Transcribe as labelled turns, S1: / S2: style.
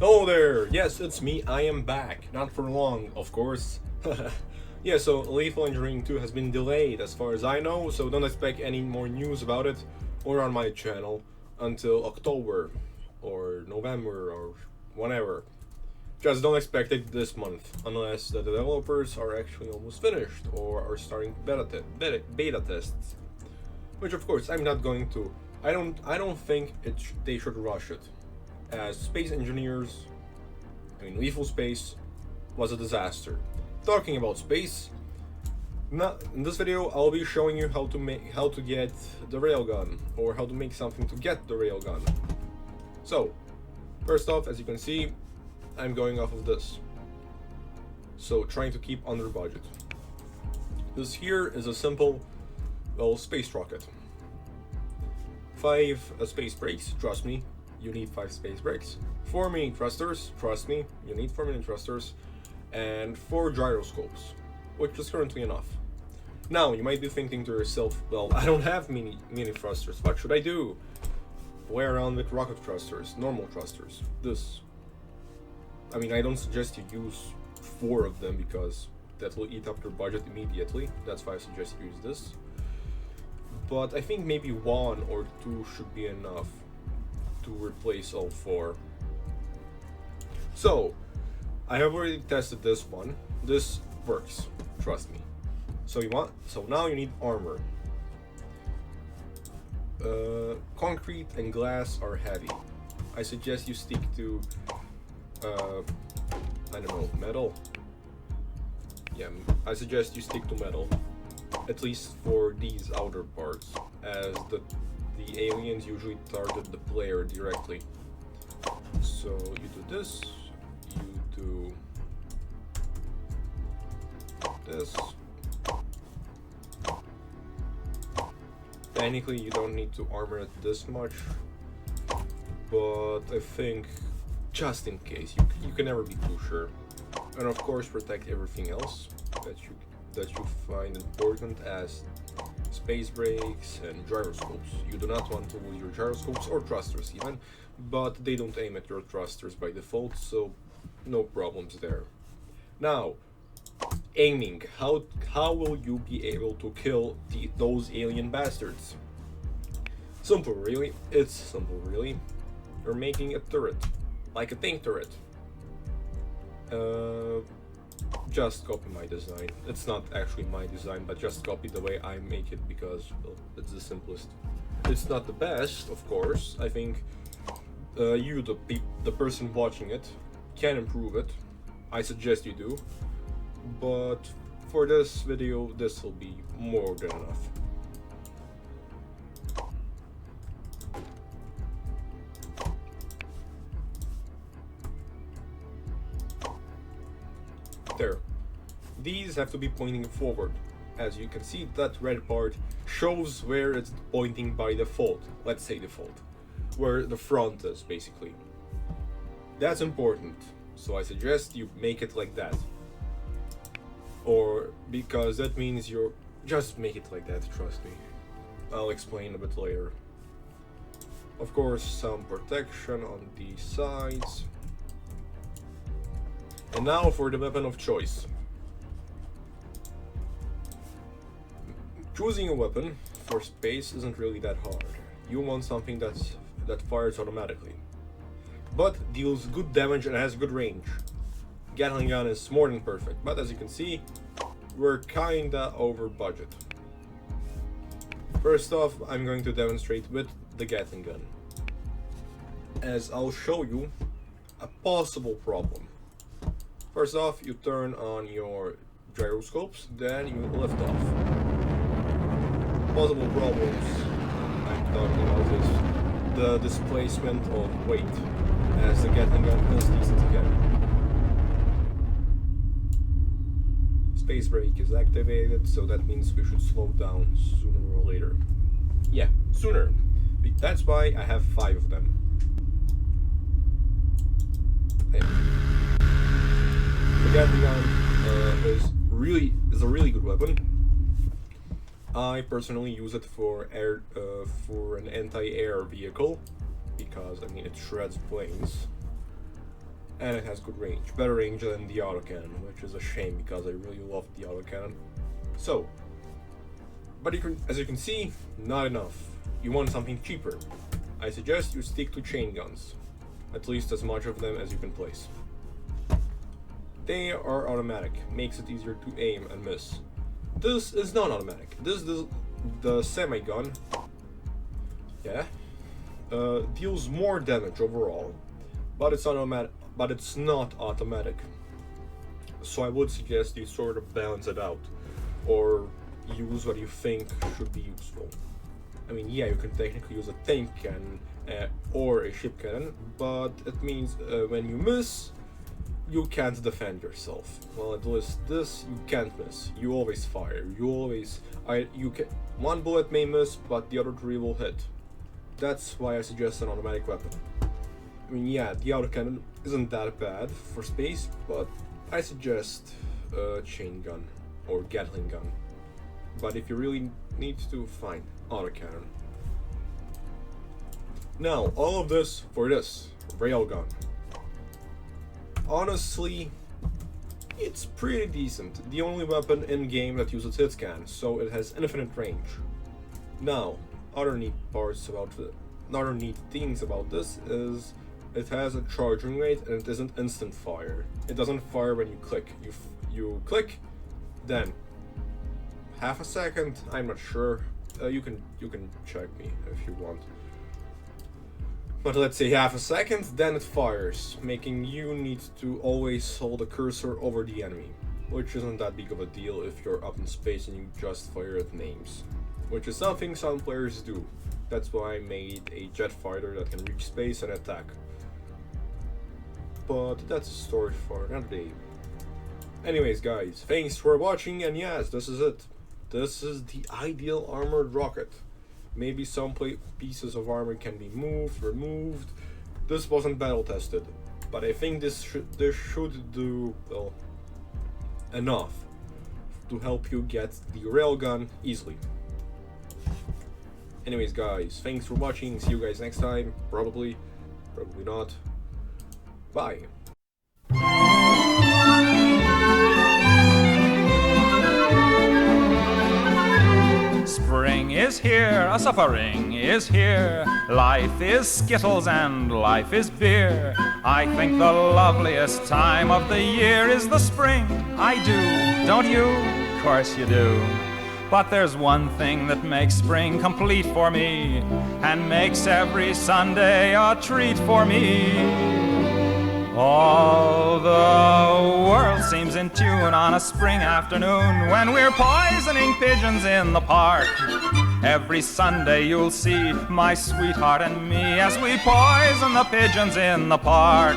S1: Hello there! Yes, it's me, I am back. Not for long, of course. Yeah, so Lethal Engineering 2 has been delayed as far as I know, so don't expect any more news about it or on my channel until October or November or whenever. Just don't expect it this month, unless the developers are actually almost finished or are starting beta tests. Which of course I'm not going to. I don't think they should rush it. As space engineers, Lethal Space was a disaster. Talking about space, in this video I'll be showing you how to get the railgun, or how to make something to get the railgun. So, first off, as you can see, I'm going off of this. So, trying to keep under budget. This here is a simple, well, space rocket. 5 space brakes, trust me, you need 5 space brakes. 4 mini thrusters, trust me, you need 4 mini thrusters. And 4 gyroscopes, which is currently enough. Now, you might be thinking to yourself, well, I don't have mini thrusters, what should I do? Play around with rocket thrusters, normal thrusters. I don't suggest you use 4 of them because that will eat up your budget immediately. That's why I suggest you use this. But I think maybe 1 or 2 should be enough to replace all 4. So, I have already tested this one. This works, trust me. So now you need armor. Concrete and glass are heavy. I suggest you stick to I don't know, metal. Yeah, I suggest you stick to metal, at least for these outer parts, as the aliens usually target the player directly. So you do this, you do this. Technically you don't need to armor it this much, but I think just in case, you can never be too sure. And of course protect everything else that you find important, as space brakes and gyroscopes. You do not want to lose your gyroscopes or thrusters even, but they don't aim at your thrusters by default, so no problems there. Now, aiming. How will you be able to kill those alien bastards? Simple, really. It's simple, really. You're making a turret, like a tank turret. Just copy my design. It's not actually my design, but just copy the way I make it because, well, it's the simplest. It's not the best, of course. I think you, the person watching it, can improve it. I suggest you do. But for this video, this will be more than enough. There. These have to be pointing forward. As you can see, that red part shows where it's pointing by default. Let's say default. Where the front is, basically. That's important. So I suggest you make it like that. Or because that means you're... Just make it like that, trust me. I'll explain a bit later. Of course, some protection on the sides. And now for the weapon of choice. Choosing a weapon for space isn't really that hard. You want something that fires automatically, but deals good damage and has good range. Gatling gun is more than perfect, but as you can see, we're kinda over budget. First off, I'm going to demonstrate with the Gatling gun, as I'll show you a possible problem. First off, you turn on your gyroscopes, then you lift off. Possible problems I'm talking about is the displacement of weight, as the Gatling gun is decent again. Space brake is activated, so that means we should slow down sooner or later. Yeah, sooner. That's why I have 5 of them. The Gatling gun is a really good weapon. I personally use it for an anti-air vehicle because it shreds planes. and it has good range, better range than the autocannon, which is a shame because I really love the autocannon. So, but as you can see, not enough. You want something cheaper. I suggest you stick to chain guns, at least as much of them as you can place. They are automatic, makes it easier to aim and miss. This is not automatic. This is the semi-gun. Yeah, deals more damage overall, but it's not automatic. So I would suggest you sort of balance it out, or use what you think should be useful. I mean, yeah, you can technically use a tank cannon or a ship cannon, but it means when you miss, you can't defend yourself. Well, at least this you can't miss. You always fire. One bullet may miss, but the other three will hit. That's why I suggest an automatic weapon. I mean, yeah, the autocannon isn't that bad for space, but I suggest a chain gun or Gatling gun. But if you really need to, fine, autocannon. Now, all of this for this railgun. Honestly, it's pretty decent. The only weapon in game that uses hit scan, so it has infinite range. Now, other neat things about this is it has a charging rate and it isn't instant fire. It doesn't fire when you click. You click, then half a second. I'm not sure. You can check me if you want. But let's say half a second, then it fires, making you need to always hold the cursor over the enemy, which isn't that big of a deal if you're up in space and you just fire at names, which is something some players do. That's why I made a jet fighter that can reach space and attack. But that's a story for another day. Anyways guys, thanks for watching, and yes, this is it. This is the ideal armored rocket. Maybe some pieces of armor can be removed. This wasn't battle tested, but I think this should do, well, enough to help you get the railgun easily. Anyways guys, thanks for watching, see you guys next time, probably not. Bye.
S2: Spring is here, a suffering is here. Life is skittles and life is beer. I think the loveliest time of the year is the spring. I do, don't you? Of course you do. But there's one thing that makes spring complete for me, and makes every Sunday a treat for me. All the world seems in tune on a spring afternoon when we're poisoning pigeons in the park. Every Sunday you'll see my sweetheart and me as we poison the pigeons in the park.